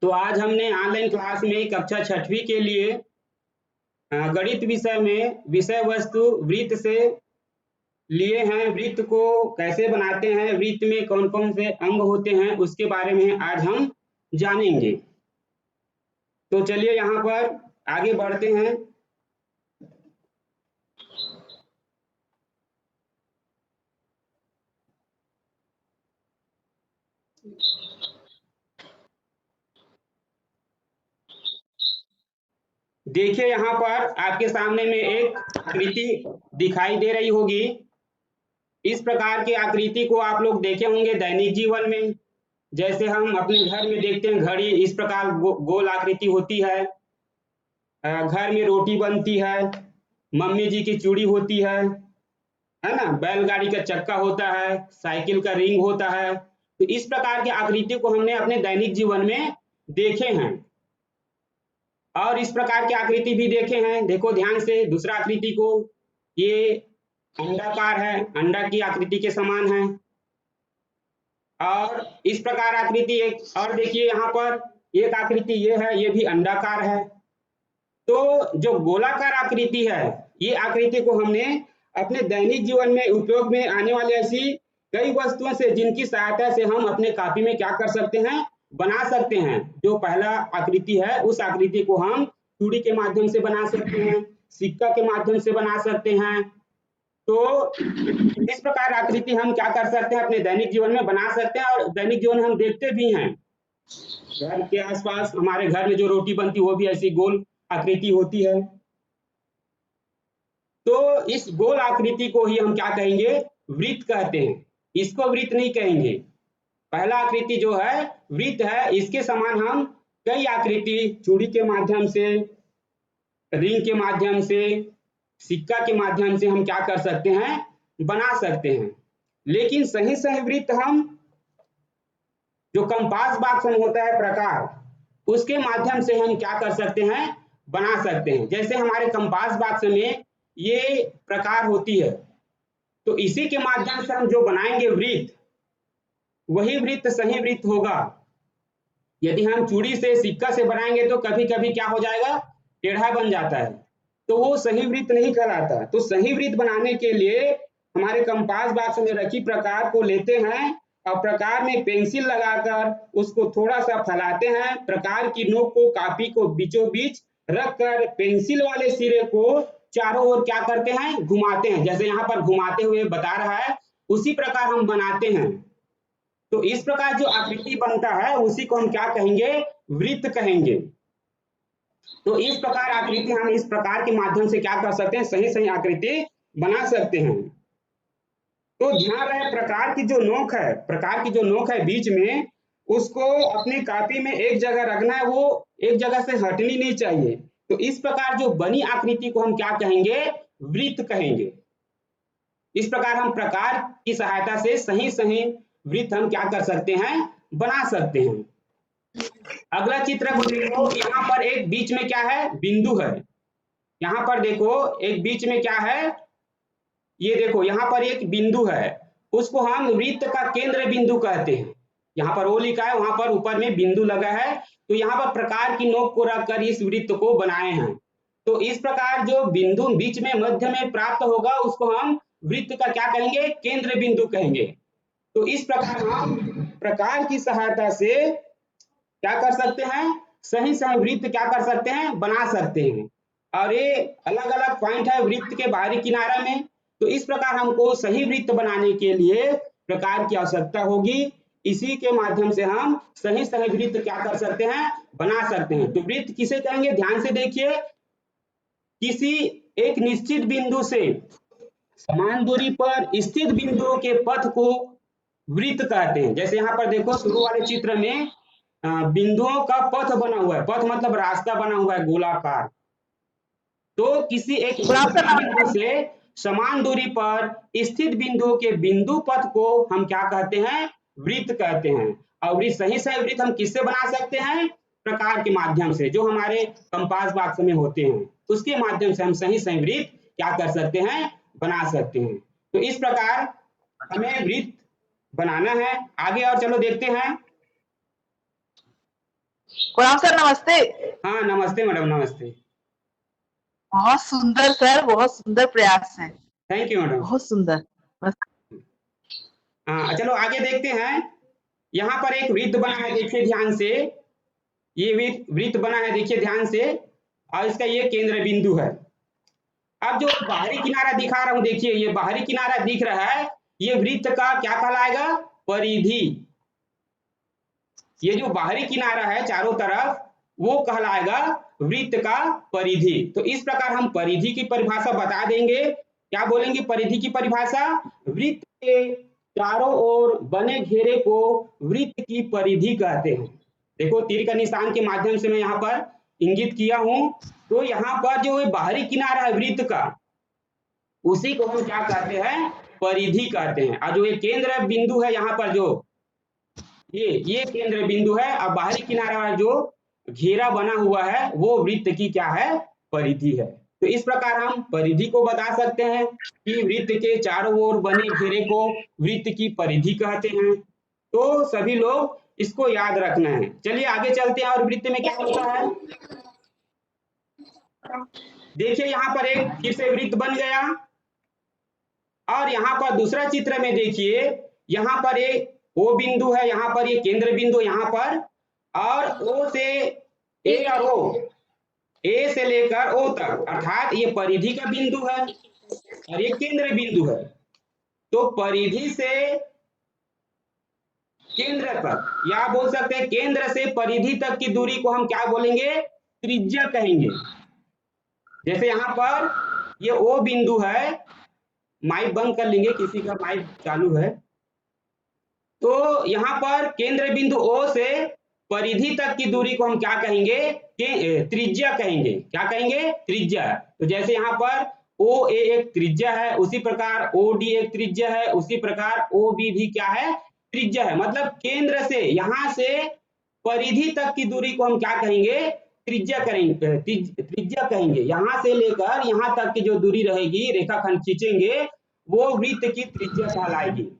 तो आज हमने ऑनलाइन क्लास में कक्षा 6वीं के लिए गणित विषय में विषय वस्तु वृत्त से लिए हैं। वृत्त को कैसे बनाते हैं, वृत्त में कौन कौन से अंग होते हैं, उसके बारे में आज हम जानेंगे। तो चलिए यहाँ पर आगे बढ़ते हैं। देखिए यहाँ पर आपके सामने में एक आकृति दिखाई दे रही होगी। इस प्रकार की आकृति को आप लोग देखे होंगे दैनिक जीवन में। जैसे हम अपने घर में देखते हैं, घड़ी इस प्रकार गोल आकृति होती है। घर में रोटी बनती है, मम्मी जी की चूड़ी होती है ना, बैलगाड़ी का चक्का होता है, साइकिल का रिंग होता है। तो इस प्रकार की आकृति को हमने अपने दैनिक जीवन में देखे हैं और इस प्रकार की आकृति भी देखे हैं। देखो ध्यान से दूसरा आकृति को, ये अंडाकार है, अंडा की आकृति के समान है। और इस प्रकार आकृति एक और देखिए यहाँ पर एक आकृति ये है, ये भी अंडाकार है। तो जो गोलाकार आकृति है, ये आकृति को हमने अपने दैनिक जीवन में उपयोग में आने वाली ऐसी कई वस्तुओं से, जिनकी सहायता से हम अपने कॉपी में क्या कर सकते हैं, बना सकते हैं। जो पहला आकृति है, उस आकृति को हम चूड़ी के माध्यम से बना सकते हैं, सिक्का के माध्यम से बना सकते हैं। तो इस प्रकार आकृति हम क्या कर सकते हैं, अपने दैनिक जीवन में बना सकते हैं और दैनिक जीवन में हम देखते भी हैं। घर के आसपास हमारे घर में जो रोटी बनती है वो भी ऐसी गोल आकृति होती है। तो इस गोल आकृति को ही हम क्या कहेंगे, वृत्त कहते हैं। इसको वृत्त नहीं कहेंगे। पहला आकृति जो है वृत्त है, इसके समान हम कई आकृति चूड़ी के माध्यम से, रिंग के माध्यम से, सिक्का के माध्यम से हम क्या कर सकते हैं, बना सकते हैं। लेकिन सही सही वृत्त हम जो कंपास बॉक्स में होता है प्रकार, उसके माध्यम से हम क्या कर सकते हैं, बना सकते हैं। जैसे हमारे कंपास बॉक्स में ये प्रकार होती है, तो इसी के माध्यम से हम जो बनाएंगे वृत्त, वही वृत्त सही वृत्त होगा। यदि हम चूड़ी से, सिक्का से बनाएंगे तो कभी कभी क्या हो जाएगा, टेढ़ा बन जाता है, तो वो सही वृत्त नहीं कहलाता। तो सही वृत्त बनाने के लिए हमारे कंपास बॉक्स में रखी प्रकार को लेते हैं और प्रकार में पेंसिल लगाकर उसको थोड़ा सा फैलाते हैं। प्रकार की नोक को, कापी को बीचों बीच रखकर पेंसिल वाले सिरे को चारों ओर क्या करते हैं, घुमाते हैं। जैसे यहाँ पर घुमाते हुए बता रहा है, उसी प्रकार हम बनाते हैं। तो इस प्रकार जो आकृति बनता है उसी को हम क्या कहेंगे, वृत्त कहेंगे। तो इस प्रकार आकृति हम इस प्रकार के माध्यम से क्या कर सकते हैं, सही सही आकृति बना सकते हैं। तो ध्यान रहे, प्रकार की जो नोक है, प्रकार की जो नोक है बीच में, उसको अपनी कॉपी में एक जगह रखना है, वो एक जगह से हटनी नहीं चाहिए। तो इस प्रकार जो बनी आकृति को हम क्या कहेंगे, वृत्त कहेंगे। इस प्रकार हम प्रकार की सहायता से सही सही वृत्त हम क्या कर सकते हैं, बना सकते हैं। अगला चित्र को देखो, यहाँ पर एक बीच में क्या है, बिंदु है। यहाँ पर देखो एक बीच में क्या है, ये देखो यहाँ पर एक बिंदु है, उसको हम वृत्त का केंद्र बिंदु कहते हैं। यहाँ पर वो लिखा है, वहां पर ऊपर में बिंदु लगा है। तो यहाँ पर प्रकार की नोक को रखकर इस वृत्त को बनाए हैं। तो इस प्रकार जो बिंदु बीच में मध्य में प्राप्त होगा, उसको हम वृत्त का क्या कहेंगे, केंद्र बिंदु कहेंगे। तो इस प्रकार हम प्रकार की सहायता से क्या कर सकते हैं, सही सही वृत्त क्या कर सकते हैं, बना सकते हैं। और ये अलग अलग पॉइंट है वृत्त के बाहरी किनारा में। तो इस प्रकार हमको सही वृत्त बनाने के लिए प्रकार की आवश्यकता होगी। इसी के माध्यम से हम सही सही वृत्त क्या कर सकते हैं, बना सकते हैं। तो वृत्त किसे कहेंगे, ध्यान से देखिए, किसी एक निश्चित बिंदु से समान दूरी पर स्थित बिंदुओं के पथ को वृत्त कहते हैं। जैसे यहाँ पर देखो शुरू वाले चित्र में बिंदुओं का पथ बना हुआ है, पथ मतलब रास्ता बना हुआ है गोलाकार। तो किसी एक बिंदु से समान दूरी पर स्थित बिंदुओं के बिंदु पथ को हम क्या कहते हैं, वृत्त कहते हैं। और सही सही वृत्त हम किससे बना सकते हैं, प्रकार के माध्यम से, जो हमारे कंपास बॉक्स में होते हैं, उसके माध्यम से हम सही सही वृत्त क्या कर सकते हैं, बना सकते हैं। तो इस प्रकार हमें वृत्त बनाना है। आगे और चलो देखते हैं। प्रणाम सर, नमस्ते। हाँ नमस्ते मैडम, नमस्ते। बहुत सुंदर सर, बहुत सुंदर प्रयास है। Thank you madam. बहुत सुंदर। हाँ चलो आगे देखते हैं। यहाँ पर एक वृत्त बना है, देखिए ध्यान से। ये वृत्त बना है, देखिए ध्यान से, और इसका ये केंद्र बिंदु है। अब जो बाहरी किनारा दिखा रहा हूं, देखिए ये बाहरी किनारा दिख रहा है, ये वृत्त का क्या कहलाएगा? परिधि। ये जो बाहरी किनारा है चारों तरफ, वो कहलाएगा वृत्त का परिधि। तो इस प्रकार हम परिधि की परिभाषा बता देंगे। क्या बोलेंगे परिधि की परिभाषा? वृत्त के चारों ओर बने घेरे को वृत्त की परिधि कहते हैं। देखो तीर का निशान के माध्यम से मैं यहाँ पर इंगित किया हूं। तो यहाँ पर जो बाहरी किनारा है वृत्त का, उसी को हम क्या कहते हैं? परिधि कहते हैं। और जो ये केंद्र बिंदु है यहाँ पर, जो ये केंद्र बिंदु है, और बाहरी किनारा जो घेरा बना हुआ है वो वृत्त की क्या है? परिधि है। तो इस प्रकार हम परिधि को बता सकते हैं कि वृत्त के चारों ओर बने घेरे को वृत्त की परिधि कहते हैं। तो सभी लोग इसको याद रखना है। चलिए आगे चलते हैं। और वृत्त में क्या होता है? देखिए यहाँ पर एक फिर से वृत्त बन गया, और यहाँ पर दूसरा चित्र में देखिए, यहाँ पर एक ओ बिंदु है, यहाँ पर ये केंद्र बिंदु यहाँ पर, और ओ से ए और ओ, ए से लेकर ओ तक, अर्थात ये परिधि का बिंदु है और ये केंद्र बिंदु है। तो परिधि से केंद्र तक, या बोल सकते हैं केंद्र से परिधि तक की दूरी को हम क्या बोलेंगे? त्रिज्या कहेंगे। जैसे यहाँ पर ये ओ बिंदु है, माइक बंद कर लेंगे, किसी का माइक चालू है। तो यहाँ पर केंद्र बिंदु ओ से परिधि तक की दूरी को हम क्या कहेंगे? त्रिज्या कहेंगे। क्या कहेंगे? त्रिज्या। तो जैसे यहाँ पर ओ ए एक त्रिज्या है, उसी प्रकार ओ डी एक त्रिज्या है, उसी प्रकार ओ बी भी क्या है? त्रिज्या है। मतलब केंद्र से, यहाँ से परिधि तक की दूरी को हम क्या कहेंगे? त्रिज्या करेंगे, त्रिज्या कहेंगे। यहाँ से लेकर यहाँ तक की जो दूरी रहेगी, रेखाखंड खींचेंगे, वो वृत्त की त्रिज्या कहलाएगी।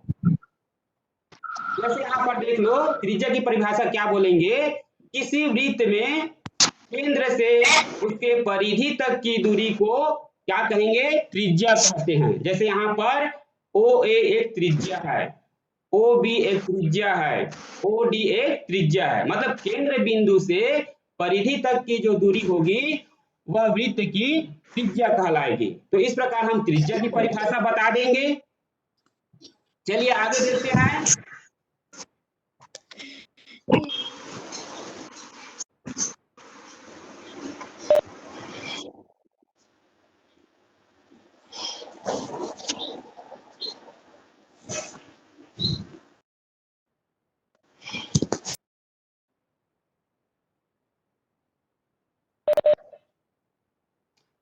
जैसे यहाँ पर देख लो, त्रिज्या की परिभाषा क्या बोलेंगे? किसी वृत्त में केंद्र से उसके परिधि तक की दूरी को क्या कहेंगे? त्रिज्या कहते हैं। जैसे यहाँ पर ओ ए एक त्रिज्या है, ओ बी एक त्रिज्या है, ओ डी एक त्रिज्या है। मतलब केंद्र बिंदु से परिधि तक की जो दूरी होगी वह वृत्त की त्रिज्या कहलाएगी। तो इस प्रकार हम त्रिज्या की परिभाषा बता देंगे। चलिए आगे देखते हैं।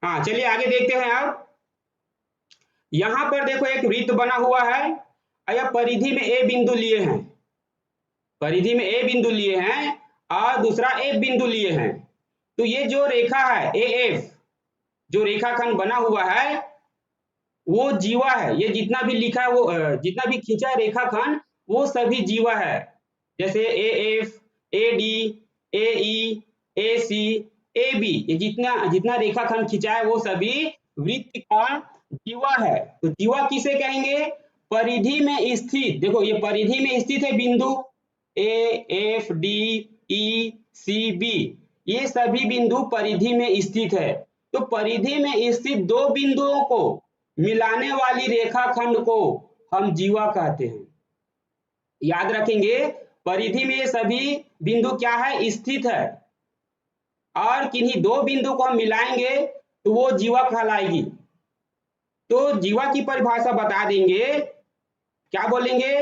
हाँ चलिए आगे देखते हैं। अब यहां पर देखो एक वृत्त बना हुआ है, यह परिधि में ए बिंदु लिए हैं, परिधि में ए बिंदु लिए हैं और दूसरा एफ बिंदु लिए हैं। तो ये जो रेखा है ए एफ, जो रेखाखंड बना हुआ है वो जीवा है। ये जितना भी लिखा है, वो जितना भी खींचा है रेखाखंड, वो सभी जीवा है। जैसे A F, A D, A E, A C, A B, ये जितना जितना रेखाखंड खींचा है वो सभी वृत्त का जीवा है। तो जीवा किसे कहेंगे? परिधि में स्थित, देखो ये परिधि में स्थित है बिंदु A F D E C B, ये सभी बिंदु परिधि में स्थित है। तो परिधि में स्थित दो बिंदुओं को मिलाने वाली रेखाखंड को हम जीवा कहते हैं। याद रखेंगे, परिधि में ये सभी बिंदु क्या है? स्थित है, और किन्हीं दो बिंदु को हम मिलाएंगे तो वो जीवा कहलाएगी। तो जीवा की परिभाषा बता देंगे। क्या बोलेंगे?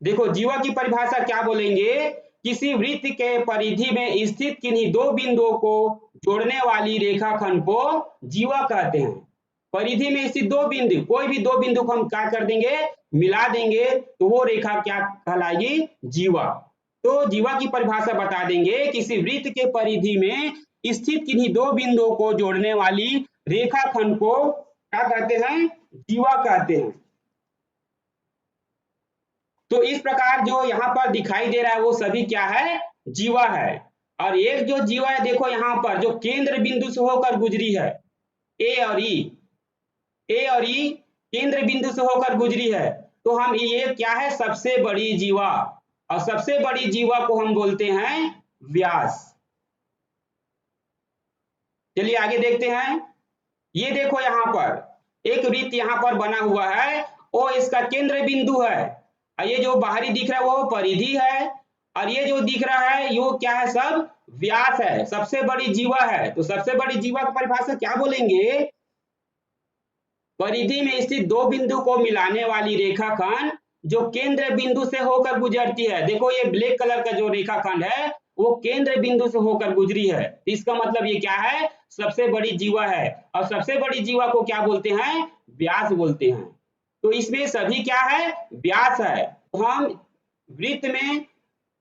देखो जीवा की परिभाषा क्या बोलेंगे? किसी वृत्त के परिधि में स्थित किन्हीं दो बिंदुओं को जोड़ने वाली रेखाखंड को जीवा कहते हैं। परिधि में स्थित दो बिंदु, कोई भी दो बिंदु को हम क्या कर देंगे? मिला देंगे, तो वो रेखा क्या कहलाएगी? जीवा। तो जीवा की परिभाषा बता देंगे। किसी वृत्त के परिधि में स्थित किन्हीं दो बिंदुओं को जोड़ने वाली रेखाखंड को क्या कहते हैं? जीवा कहते हैं। तो इस प्रकार जो यहाँ पर दिखाई दे रहा है वो सभी क्या है? जीवा है। और एक जो जीवा है देखो यहाँ पर जो केंद्र बिंदु से होकर गुजरी है, ए और ई केंद्र बिंदु से होकर गुजरी है, तो हम ये क्या है? सबसे बड़ी जीवा। और सबसे बड़ी जीवा को हम बोलते हैं व्यास। चलिए आगे देखते हैं। ये देखो यहाँ पर एक वृत्त यहाँ पर बना हुआ है, वो इसका केंद्र बिंदु है। और ये जो बाहरी दिख रहा है वो परिधि है, और ये जो दिख रहा है ये क्या है? सब व्यास है, सबसे बड़ी जीवा है। तो सबसे बड़ी जीवा की परिभाषा क्या बोलेंगे? परिधि में स्थित दो बिंदु को मिलाने वाली रेखाखंड जो केंद्र बिंदु से होकर गुजरती है। देखो ये ब्लैक कलर का जो रेखाखंड है वो केंद्र बिंदु से होकर गुजरी है, तो इसका मतलब ये क्या है? सबसे बड़ी जीवा है। और सबसे बड़ी जीवा को क्या बोलते हैं? व्यास बोलते हैं। तो इसमें सभी क्या है? व्यास है। तो हम वृत्त में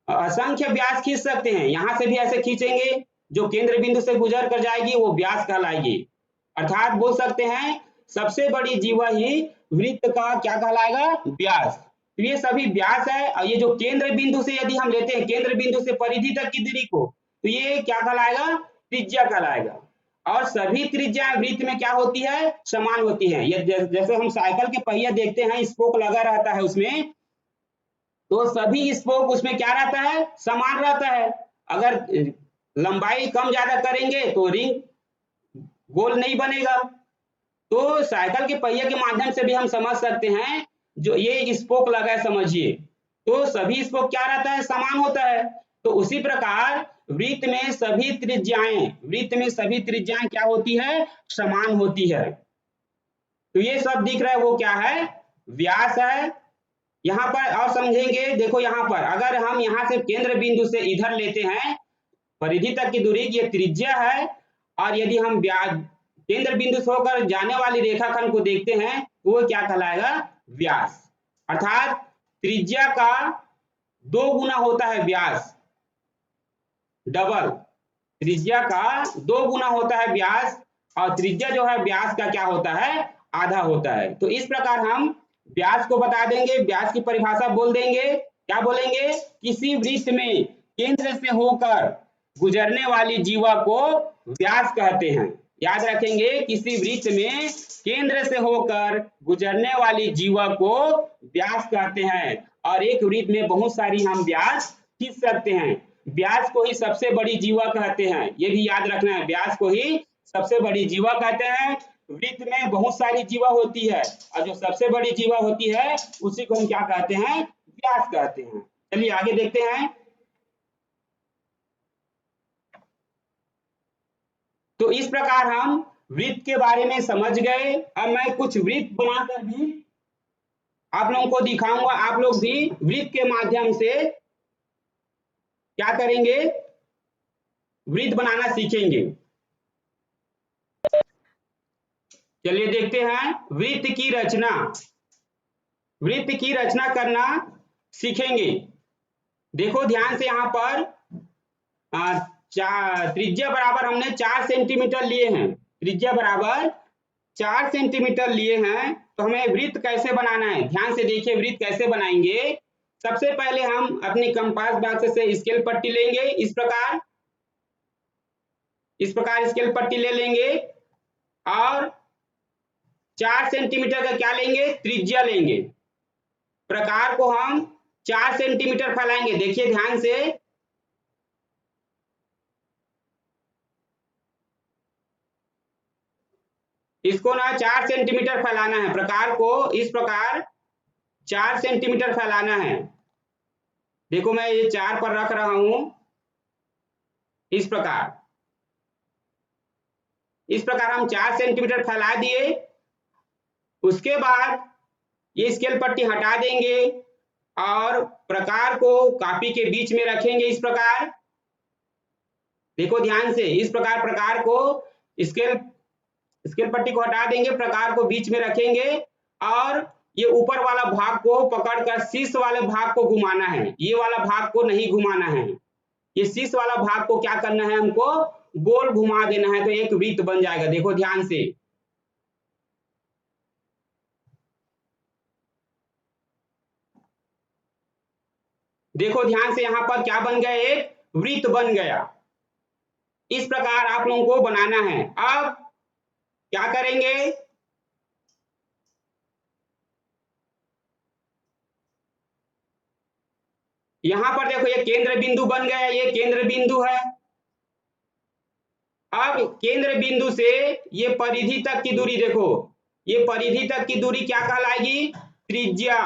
असंख्य व्यास खींच सकते हैं। यहां से भी ऐसे खींचेंगे, जो केंद्र बिंदु से गुजर कर जाएगी वो व्यास कहलाएगी। अर्थात बोल सकते हैं सबसे बड़ी जीवा ही वृत्त का क्या कहलाएगा? व्यास। तो ये सभी व्यास है। और ये जो केंद्र बिंदु से यदि हम लेते हैं, केंद्र बिंदु से परिधि तक की दूरी को, तो ये क्या कहलाएगा? त्रिज्या कहलाएगा। और सभी त्रिज्याएं वृत्त में क्या होती है? समान होती है। ये जैसे हम साइकिल के पहिया देखते हैं, स्पोक लगा रहता है उसमें, तो सभी स्पोक उसमें क्या रहता है? समान रहता है। अगर लंबाई कम ज्यादा करेंगे तो रिंग गोल नहीं बनेगा। तो साइकिल के पहिए के माध्यम से भी हम समझ सकते हैं, जो ये स्पोक लगा है समझिए, तो सभी स्पोक क्या रहता है? समान होता है। तो उसी प्रकार वृत्त में सभी त्रिज्याएं क्या होती है? समान होती है। तो ये सब दिख रहा है वो क्या है? व्यास है। यहाँ पर और समझेंगे, देखो यहाँ पर अगर हम यहाँ से केंद्र बिंदु से इधर लेते हैं परिधि तक की दूरी, ये त्रिज्या है। और यदि हम केंद्र बिंदु से होकर जाने वाली रेखाखंड को देखते हैं तो वो क्या कहलाएगा? व्यास। अर्थात त्रिज्या का 2 गुना होता है व्यास, डबल। त्रिज्या का 2 गुना होता है व्यास, और त्रिज्या जो है व्यास का क्या होता है? आधा होता है। तो इस प्रकार हम व्यास को बता देंगे, व्यास की परिभाषा बोल देंगे। क्या बोलेंगे? किसी वृत्त में केंद्र से होकर गुजरने वाली जीवा को व्यास कहते हैं। याद रखेंगे, किसी वृत्त में केंद्र से होकर गुजरने वाली जीवा को व्यास कहते हैं। और एक वृत्त में बहुत सारी हम व्यास खींच सकते हैं। व्यास को ही सबसे बड़ी जीवा कहते हैं, ये भी याद रखना है, व्यास को ही सबसे बड़ी जीवा कहते हैं। वृत्त में बहुत सारी जीवा होती है, और जो सबसे बड़ी जीवा होती है उसी को हम क्या कहते हैं? व्यास कहते हैं। चलिए आगे देखते हैं। तो इस प्रकार हम वृत्त के बारे में समझ गए। अब मैं कुछ वृत्त बनाकर भी आप लोगों को दिखाऊंगा। आप लोग भी वृत्त के माध्यम से क्या करेंगे? वृत्त बनाना सीखेंगे। चलिए देखते हैं वृत्त की रचना। वृत्त की रचना करना सीखेंगे। देखो ध्यान से, यहाँ पर त्रिज्या बराबर हमने 4 सेंटीमीटर लिए हैं। त्रिज्या बराबर 4 सेंटीमीटर लिए हैं। तो हमें वृत्त कैसे बनाना है? ध्यान से देखिए, वृत्त कैसे बनाएंगे। सबसे पहले हम अपनी कंपास बॉक्स से स्केल पट्टी लेंगे। इस प्रकार स्केल पट्टी ले लेंगे, और 4 सेंटीमीटर का क्या लेंगे? त्रिज्या लेंगे। प्रकार को हम 4 सेंटीमीटर फैलाएंगे। देखिए ध्यान से, इसको ना 4 सेंटीमीटर फैलाना है। प्रकार को इस प्रकार 4 सेंटीमीटर फैलाना है। देखो मैं ये 4 पर रख रहा हूं। इस प्रकार हम 4 सेंटीमीटर फैला दिए। उसके बाद ये स्केल पट्टी हटा देंगे, और प्रकार को कॉपी के बीच में रखेंगे। इस प्रकार देखो ध्यान से, इस प्रकार प्रकार को स्केल पट्टी को हटा देंगे, प्रकार को बीच में रखेंगे, और ये ऊपर वाला भाग को पकड़कर शीर्ष वाले भाग को घुमाना है। ये वाला भाग को नहीं घुमाना है। ये शीर्ष वाला भाग को क्या करना है? हमको गोल घुमा देना है तो एक वृत्त बन जाएगा। देखो ध्यान से, देखो ध्यान से, यहां पर क्या बन गया, एक वृत्त बन गया। इस प्रकार आप लोगों को बनाना है। अब क्या करेंगे, यहां पर देखो ये केंद्र बिंदु बन गया, ये केंद्र बिंदु है। अब केंद्र बिंदु से ये परिधि तक की दूरी देखो, ये परिधि तक की दूरी क्या कहलाएगी, त्रिज्या।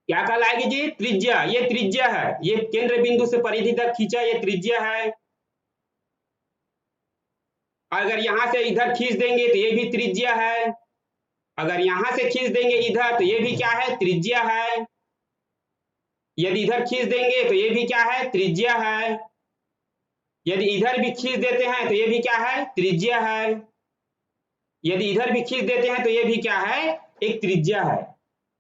क्या कहलाएगी जी, त्रिज्या। ये त्रिज्या है, ये केंद्र बिंदु से परिधि तक खींचा, ये त्रिज्या है। अगर यहां से इधर खींच देंगे तो ये भी त्रिज्या है। अगर यहां से खींच देंगे इधर तो ये भी क्या है, त्रिज्या है। यदि इधर खींच देंगे तो ये भी क्या है, त्रिज्या है। यदि इधर भी खींच देते हैं तो ये भी क्या है, त्रिज्या है। यदि इधर भी खींच देते हैं तो ये भी क्या है, एक त्रिज्या है।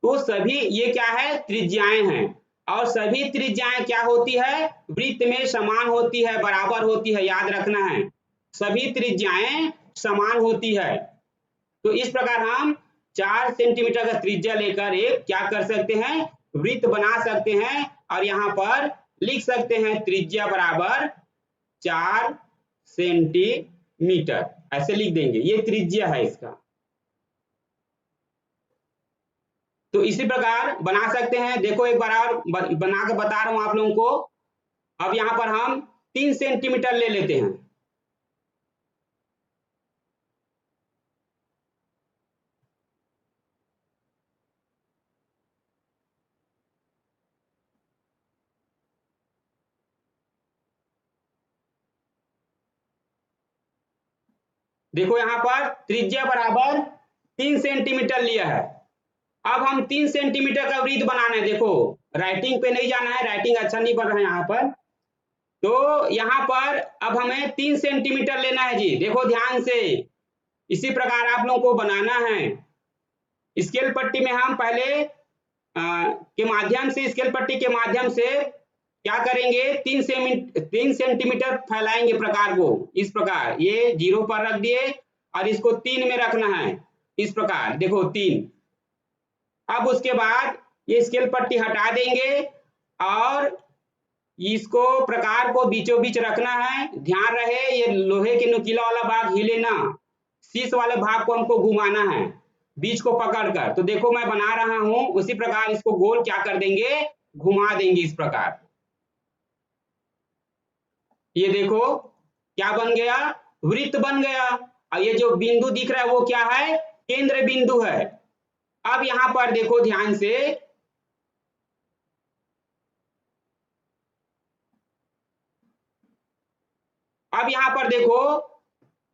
तो सभी ये क्या है, त्रिज्याएं हैं। और सभी त्रिज्याएं क्या होती है, वृत्त में समान होती है, बराबर होती है, याद रखना है। सभी त्रिज्याएं समान होती है। तो इस प्रकार हम 4 सेंटीमीटर का त्रिज्या लेकर एक क्या कर सकते हैं, वृत्त बना सकते हैं। और यहाँ पर लिख सकते हैं त्रिज्या बराबर 4 सेंटीमीटर, ऐसे लिख देंगे, ये त्रिज्या है इसका। तो इसी प्रकार बना सकते हैं। देखो एक बार और बना कर बता रहा हूं आप लोगों को। अब यहां पर हम 3 सेंटीमीटर ले लेते हैं। देखो यहां पर त्रिज्या बराबर 3 सेंटीमीटर लिया है। अब हम 3 सेंटीमीटर का वृत्त बनाना है। देखो राइटिंग पे नहीं जाना है, राइटिंग अच्छा नहीं बन रहा है यहाँ पर। तो यहाँ पर अब हमें 3 सेंटीमीटर लेना है जी। देखो ध्यान से, इसी प्रकार आप लोगों को बनाना है। स्केल पट्टी में हम पहले के माध्यम से, स्केल पट्टी के माध्यम से क्या करेंगे, 3 सेंटीमीटर फैलाएंगे प्रकार को। इस प्रकार ये 0 पर रख दिए और इसको 3 में रखना है। इस प्रकार देखो 3। अब उसके बाद ये स्केल पट्टी हटा देंगे और इसको प्रकार को बीचों बीच रखना है। ध्यान रहे ये लोहे के नुकीला वाला भाग हिले ना, शीश वाले भाग को हमको घुमाना है बीच को पकड़कर। तो देखो मैं बना रहा हूं, उसी प्रकार इसको गोल क्या कर देंगे, घुमा देंगे इस प्रकार। ये देखो क्या बन गया, वृत्त बन गया। और ये जो बिंदु दिख रहा है वो क्या है, केंद्र बिंदु है। अब यहां पर देखो ध्यान से, अब यहां पर देखो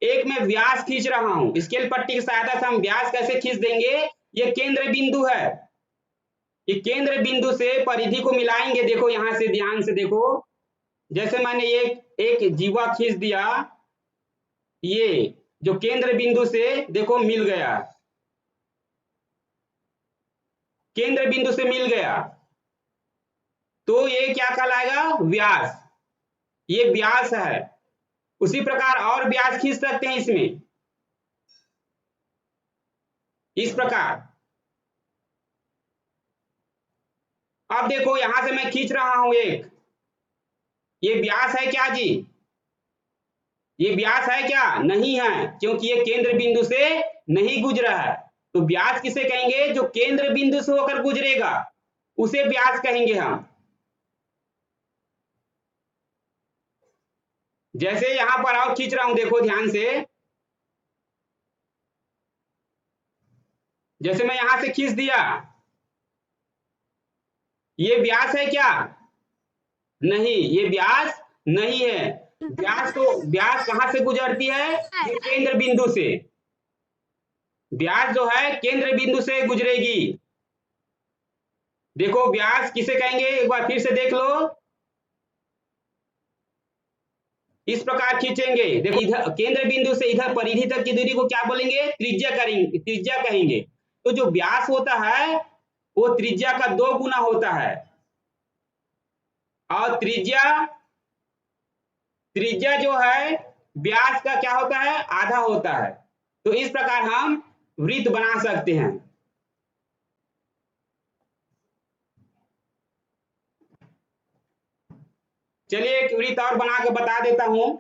एक मैं व्यास खींच रहा हूं। स्केल पट्टी की सहायता से हम व्यास कैसे खींच देंगे, ये केंद्र बिंदु है। ये केंद्र बिंदु से परिधि को मिलाएंगे। देखो यहां से ध्यान से देखो, जैसे मैंने एक जीवा खींच दिया, ये जो केंद्र बिंदु से देखो मिल गया, केंद्र बिंदु से मिल गया, तो ये क्या कहलाएगा, व्यास। ये व्यास है। उसी प्रकार और व्यास खींच सकते हैं इसमें, इस प्रकार। अब देखो यहां से मैं खींच रहा हूं एक, ये व्यास है क्या जी, ये व्यास है क्या, नहीं है, क्योंकि ये केंद्र बिंदु से नहीं गुजरा है। तो व्यास किसे कहेंगे, जो केंद्र बिंदु से होकर गुजरेगा उसे व्यास कहेंगे हम। जैसे यहां पर और खींच रहा हूं, देखो ध्यान से, जैसे मैं यहां से खींच दिया, ये व्यास है क्या, नहीं, ये व्यास नहीं है। व्यास तो व्यास कहां से गुजरती है, ये केंद्र बिंदु से। व्यास जो है केंद्र बिंदु से गुजरेगी। देखो व्यास किसे कहेंगे, एक बार फिर से देख लो, इस प्रकार खींचेंगे। देखो इधर केंद्र बिंदु से इधर परिधि तक की दूरी को क्या बोलेंगे, त्रिज्या करेंगे, त्रिज्या कहेंगे। तो जो व्यास होता है वो त्रिज्या का 2 गुना होता है। और त्रिज्या त्रिज्या जो है व्यास का क्या होता है, आधा होता है। तो इस प्रकार हम वृत्त बना सकते हैं। चलिए एक वृत्त और बना के बता देता हूं,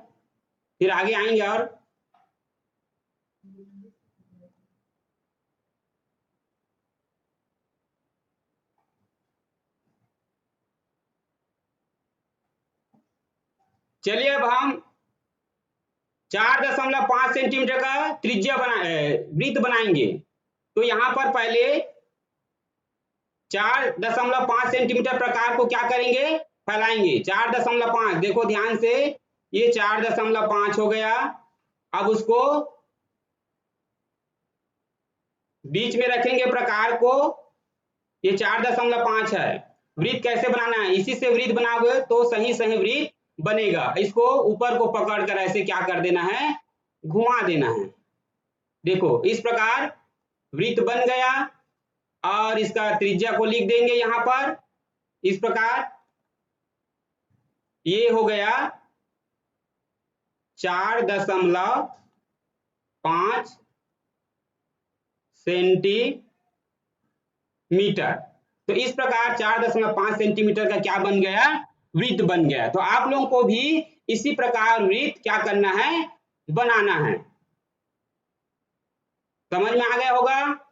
फिर आगे आएंगे। और चलिए अब हम 4.5 सेंटीमीटर का त्रिज्या वृत्त बनाएंगे। तो यहां पर पहले 4.5 सेंटीमीटर प्रकार को क्या करेंगे, फैलाएंगे। 4.5 देखो ध्यान से, ये 4.5 हो गया। अब उसको बीच में रखेंगे प्रकार को, ये 4.5 है। वृत्त कैसे बनाना है, इसी से वृत्त बनाओगे तो सही सही वृत्त बनेगा। इसको ऊपर को पकड़कर ऐसे क्या कर देना है, घुमा देना है। देखो इस प्रकार वृत्त बन गया। और इसका त्रिज्या को लिख देंगे यहां पर इस प्रकार। ये हो गया 4.5 सेंटीमीटर। तो इस प्रकार 4.5 सेंटीमीटर का क्या बन गया, वृत्त बन गया। तो आप लोगों को भी इसी प्रकार वृत्त क्या करना है, बनाना है। समझ में आ गया होगा।